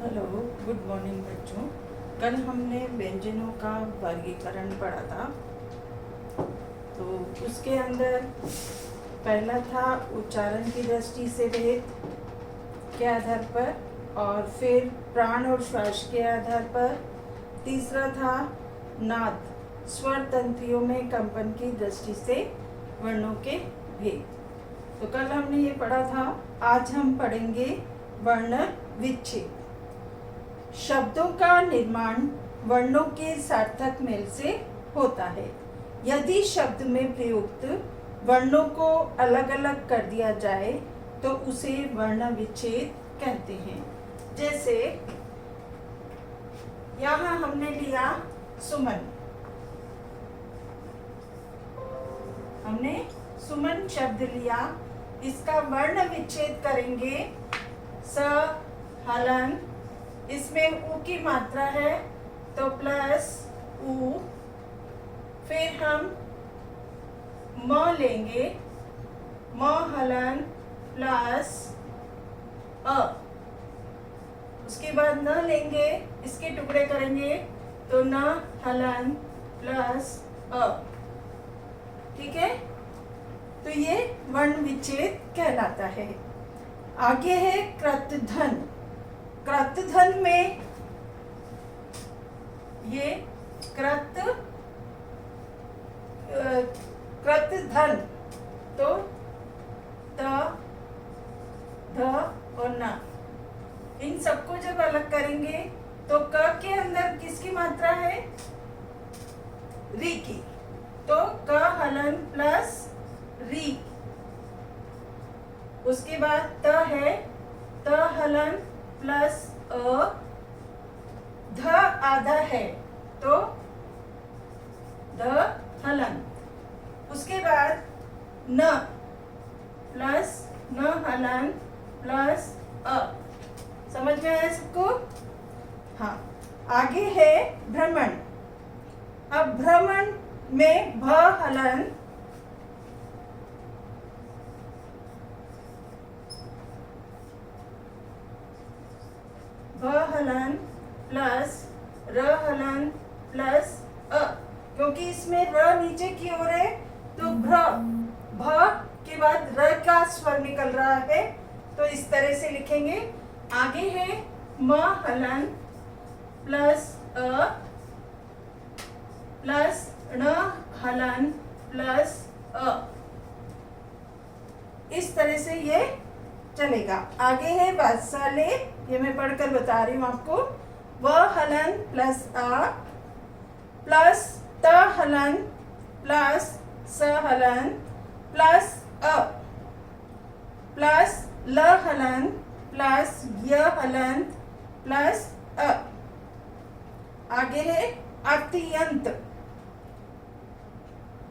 Hello, good morning बच्चों। कल हमने व्यंजनों का वर्गीकरण पढ़ा था। तो उसके अंदर पहला था उच्चारण की दृष्टि से भेद के आधार पर, और फिर प्राण और श्वास के आधार पर। तीसरा था नाद, स्वर तंत्रियों में कंपन की दृष्टि से वर्णों के भेद। तो कल हमने ये पढ़ा था। आज हम पढ़ेंगे वर्ण विच्छेद। शब्दों का निर्माण वर्णों के सार्थक मेल से होता है। यदि शब्द में प्रयुक्त वर्णों को अलग अलग कर दिया जाए तो उसे वर्ण विच्छेद कहते हैं। जैसे यहाँ हमने लिया सुमन, हमने सुमन शब्द लिया, इसका वर्ण विच्छेद करेंगे स हलन, इसमें उ की मात्रा है तो प्लस उ, फिर हम म लेंगे, म हलन प्लस अ, उसके बाद न लेंगे, इसके टुकड़े करेंगे तो न हलन प्लस अ। ठीक है, तो ये वर्ण विच्छेद कहलाता है। आगे है कृतधन। कृतधन में ये कृतधन तो त, ध और न, इन सबको जब अलग करेंगे तो क के अंदर किसकी मात्रा है? री की, तो क हलन प्लस री। उसके बाद त है, त हलन प्लस अ, ध आधा है तो ध हलन। उसके बाद न प्लस न हलन प्लस अ। समझ में आया सबको? हाँ, आगे है भ्रमण। अब भ्रमण में भ हलन भ हलन प्लस र हलन प्लस अ, क्योंकि इसमें र नीचे की ओर है तो भ्र, भ के बाद र का स्वर निकल रहा है, तो इस तरह से लिखेंगे। आगे है म हलन प्लस अ प्लस ण हलन प्लस अ, इस तरह से ये चलेगा। आगे है वात्सल्य, ये मैं पढ़कर बता रही हूँ आपको। व हलन प्लस आ प्लस त हलन प्लस स हलन प्लस अ प्लस ल हलन प्लस य हलन प्लस अ। आगे है अत्यंत।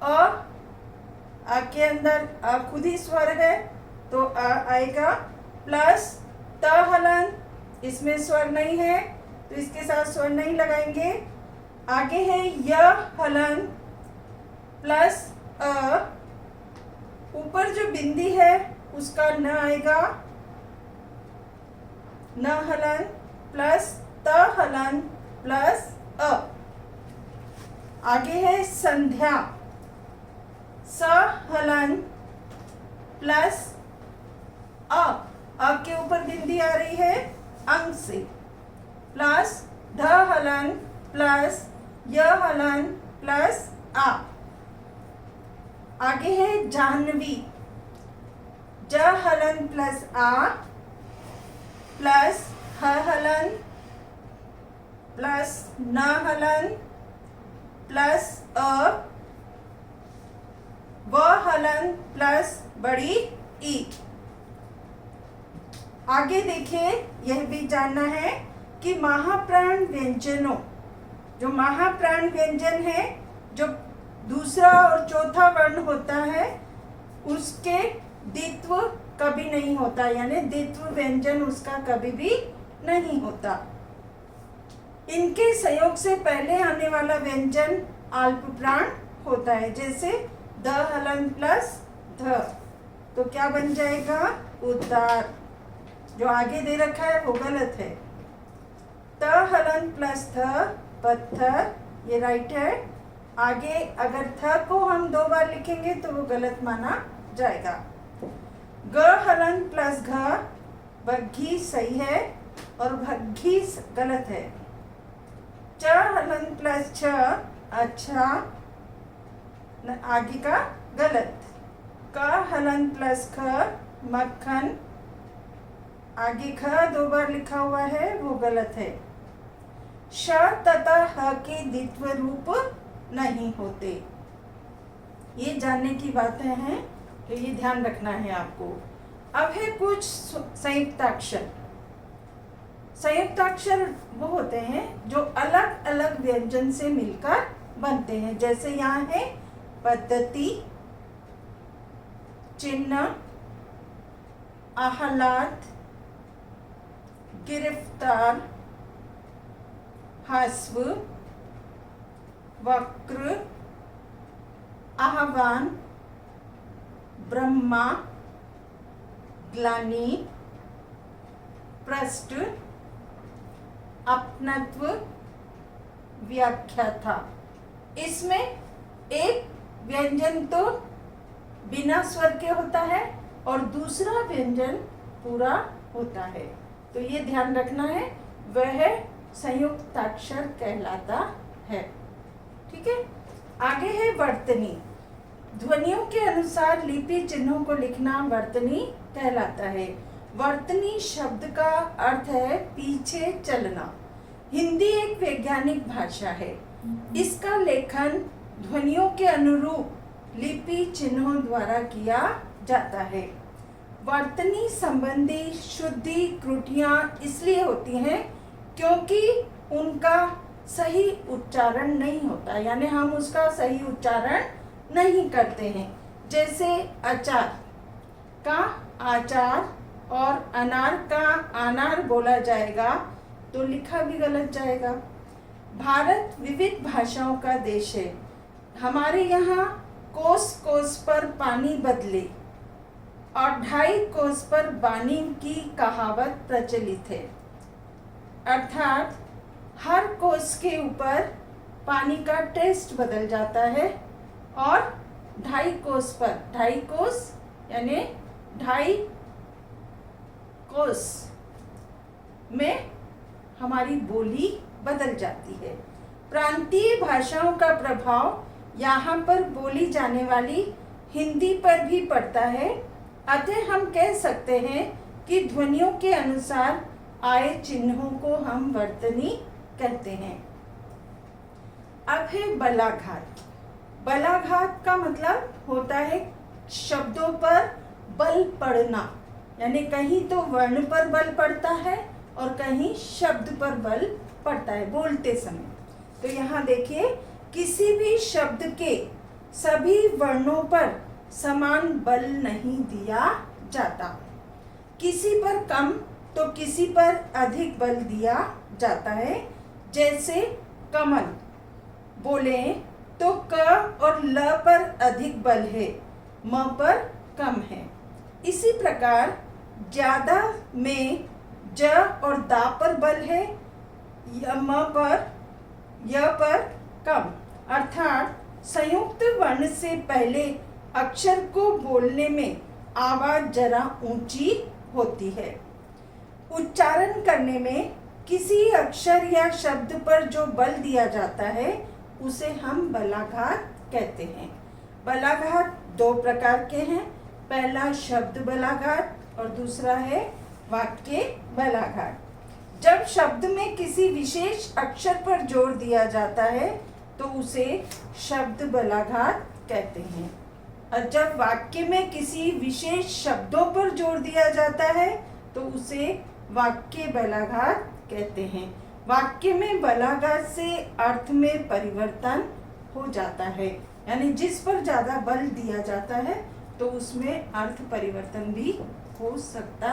अ के अंदर अ खुद ही स्वर है तो अ आएगा, प्लस त हलन, इसमें स्वर नहीं है तो इसके साथ स्वर नहीं लगाएंगे। आगे है य हलन प्लस अ, ऊपर जो बिंदी है उसका न आएगा, न हलन प्लस त हलन प्लस अ। आगे है संध्या। स हलन प्लस अ के ऊपर बिंदी आ रही है अंग से, प्लस ध हलन प्लस य हलन प्लस आ। आगे है जाह्नवी। ज हलन प्लस आ प्लस ह हलन प्लस न हलन प्लस अ, व हलन प्लस बड़ी ई। आगे देखिए, यह भी जानना है कि महाप्राण व्यंजनों, जो महाप्राण व्यंजन है, जो दूसरा और चौथा वर्ण होता है, उसके द्वित्व कभी नहीं होता, यानी द्वित्व व्यंजन उसका कभी भी नहीं होता। इनके संयोग से पहले आने वाला व्यंजन अल्प प्राण होता है, जैसे द हलन प्लस ध, तो क्या बन जाएगा? उद्गार। जो आगे दे रखा है वो गलत है। त हलन प्लस थ, पत्थर, ये राइट है। आगे अगर थ को हम 2 बार लिखेंगे तो वो गलत माना जाएगा। ग हलन प्लस घ, बग्घी सही है और भग्घी गलत है। च हलन प्लस छ, अच्छा, आगे का गलत। क हलन प्लस ख, मक्खन, आगे ख 2 बार लिखा हुआ है वो गलत है। श तथा ह के द्वित्व रूप नहीं होते। ये जानने की बातें हैं तो ये ध्यान रखना है आपको। अब है कुछ संयुक्ताक्षर। संयुक्ताक्षर वो होते हैं जो अलग अलग व्यंजन से मिलकर बनते हैं। जैसे यहाँ है पद्धति, चिन्ह, आह्लाद, गिरफ्तार, हस्व, वक्र, आह्वान, ब्रह्मा, ग्लानि, पृष्ठ, अपनत्व, व्याख्या था। इसमें एक व्यंजन तो बिना स्वर के होता है और दूसरा व्यंजन पूरा होता है, तो ये ध्यान रखना है, वह संयुक्ताक्षर कहलाता है। ठीक है, आगे है वर्तनी। ध्वनियों के अनुसार लिपि चिन्हों को लिखना वर्तनी कहलाता है। वर्तनी शब्द का अर्थ है पीछे चलना। हिंदी एक वैज्ञानिक भाषा है। इसका लेखन ध्वनियों के अनुरूप लिपि चिन्हों द्वारा किया जाता है। वर्तनी संबंधी शुद्धि त्रुटियां इसलिए होती हैं क्योंकि उनका सही उच्चारण नहीं होता, यानी हम उसका सही उच्चारण नहीं करते हैं। जैसे अचार का आचार और अनार का अनार बोला जाएगा तो लिखा भी गलत जाएगा। भारत विविध भाषाओं का देश है। हमारे यहाँ कोस कोस पर पानी बदले और 2.5 कोस पर बानी की कहावत प्रचलित है। अर्थात हर कोस के ऊपर पानी का टेस्ट बदल जाता है और 2.5 कोस पर 2.5 कोस यानी 2.5 कोस में हमारी बोली बदल जाती है। प्रांतीय भाषाओं का प्रभाव यहाँ पर बोली जाने वाली हिंदी पर भी पड़ता है। अतः हम कह सकते हैं कि ध्वनियों के अनुसार आए चिन्हों को हम वर्तनी कहते हैं। अब है बलाघात। बलाघात का मतलब होता है शब्दों पर बल पड़ना, यानी कहीं तो वर्ण पर बल पड़ता है और कहीं शब्द पर बल पड़ता है बोलते समय। तो यहाँ देखिए, किसी भी शब्द के सभी वर्णों पर समान बल नहीं दिया जाता। किसी पर कम तो किसी पर अधिक बल दिया जाता है। जैसे कमल बोले तो क और ल पर अधिक बल है, म पर कम है। इसी प्रकार ज्यादा में ज और दा पर बल है, म पर य पर कम। अर्थात संयुक्त वर्ण से पहले अक्षर को बोलने में आवाज जरा ऊंची होती है। उच्चारण करने में किसी अक्षर या शब्द पर जो बल दिया जाता है उसे हम बलाघात कहते हैं। बलाघात 2 प्रकार के हैं। पहला शब्द बलाघात और दूसरा है वाक्य बलाघात। जब शब्द में किसी विशेष अक्षर पर जोर दिया जाता है तो उसे शब्द बलाघात कहते हैं, और जब वाक्य में किसी विशेष शब्दों पर जोर दिया जाता है तो उसे वाक्य बलाघात कहते हैं। वाक्य में बलाघात से अर्थ में परिवर्तन हो जाता है, यानी जिस पर ज़्यादा बल दिया जाता है तो उसमें अर्थ परिवर्तन भी हो सकता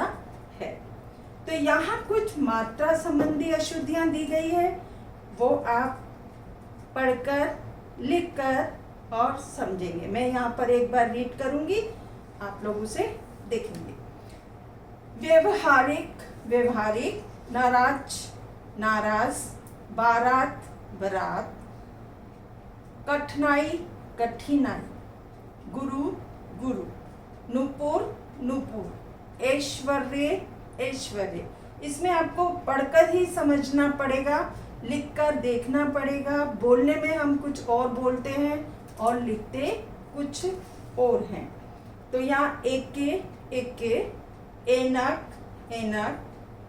है। तो यहाँ कुछ मात्रा संबंधी अशुद्धियाँ दी गई है, वो आप पढ़कर, लिखकर और समझेंगे। मैं यहाँ पर एक बार रीड करूँगी, आप लोग उसे देखेंगे। व्यवहारिक, व्यवहारिक, नाराज, नाराज, बारात, बरात, कठिनाई, कठिनाई, गुरु, गुरु, नुपुर, नुपुर, ऐश्वर्य, ऐश्वर्य। इसमें आपको पढ़कर ही समझना पड़ेगा, लिखकर देखना पड़ेगा। बोलने में हम कुछ और बोलते हैं और लिखते कुछ और हैं। तो यहाँ एके, एके, ऐनक, ऐनक,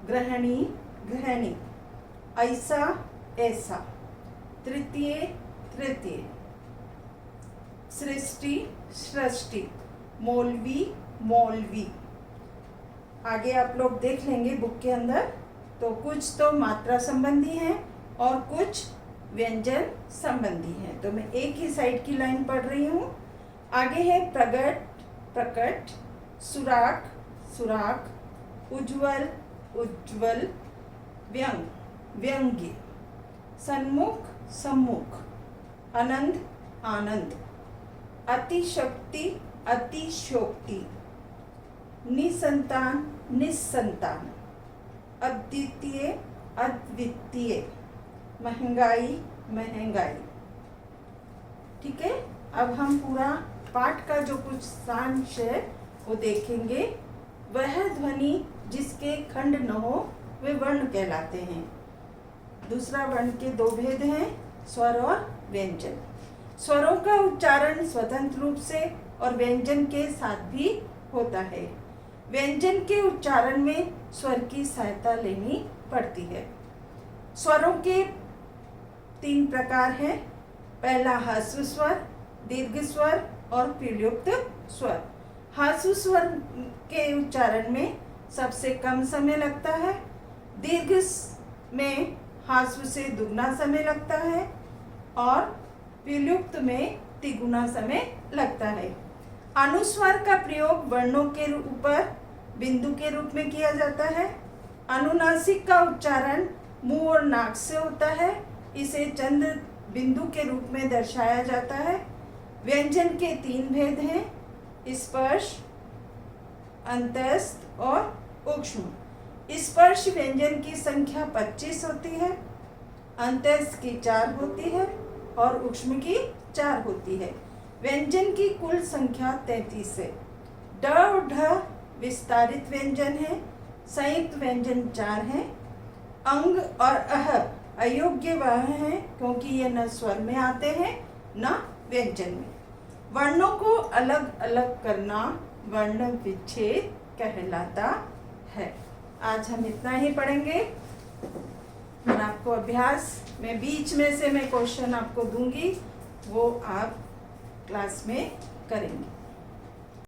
गृहिणी, गृहिणी, ऐसा, ऐसा, तृतीय, तृतीय, सृष्टि, सृष्टि, मौलवी, मौलवी। आगे आप लोग देख लेंगे बुक के अंदर। तो कुछ तो मात्रा संबंधी हैं और कुछ व्यंजन संबंधी हैं। तो मैं एक ही साइड की लाइन पढ़ रही हूँ। आगे है प्रगट, प्रकट, सुराख, सुराख, उज्ज्वल, उज्ज्वल, व्यंग, व्यंग्य, सन्मुख, सम्मुख, आनंद, आनंद, अतिशक्ति, अतिशोक्ति, निसंतान, निसंतान, अद्वितीय, अद्वितीय, महंगाई, महंगाई। ठीक है, अब हम पूरा पाठ का जो कुछ सारांश है वो देखेंगे। वह ध्वनि जिसके खंड न हो वे वर्ण कहलाते हैं। दूसरा वर्ण के दो भेद हैं, स्वर और व्यंजन। स्वरों का उच्चारण स्वतंत्र रूप से और व्यंजन के साथ भी होता है। व्यंजन के उच्चारण में स्वर की सहायता लेनी पड़ती है। स्वरों के 3 प्रकार हैं। पहला ह्रस्व स्वर, दीर्घ स्वर और पीलयुक्त स्वर। ह्रस्व स्वर के उच्चारण में सबसे कम समय लगता है। दीर्घ में ह्रस्व से दुगना समय लगता है और पीलयुक्त में तिगुना समय लगता है। अनुस्वार का प्रयोग वर्णों के ऊपर बिंदु के रूप में किया जाता है। अनुनासिक का उच्चारण मुंह और नाक से होता है। इसे चंद्र बिंदु के रूप में दर्शाया जाता है। व्यंजन के 3 भेद हैं, स्पर्श, अंतस्थ और उक्ष्म। स्पर्श व्यंजन की संख्या 25 होती है, अंतस्थ की 4 होती है और उक्ष्म की 4 होती है। व्यंजन की कुल संख्या 33 है। ड और ढ विस्तारित व्यंजन है। संयुक्त व्यंजन 4 हैं। अंग और अह अयोग्य वह हैं क्योंकि ये न स्वर में आते हैं न व्यंजन में। वर्णों को अलग अलग करना वर्ण विच्छेद कहलाता है। आज हम इतना ही पढ़ेंगे और आपको अभ्यास में बीच में से मैं क्वेश्चन आपको दूंगी, वो आप क्लास में करेंगे।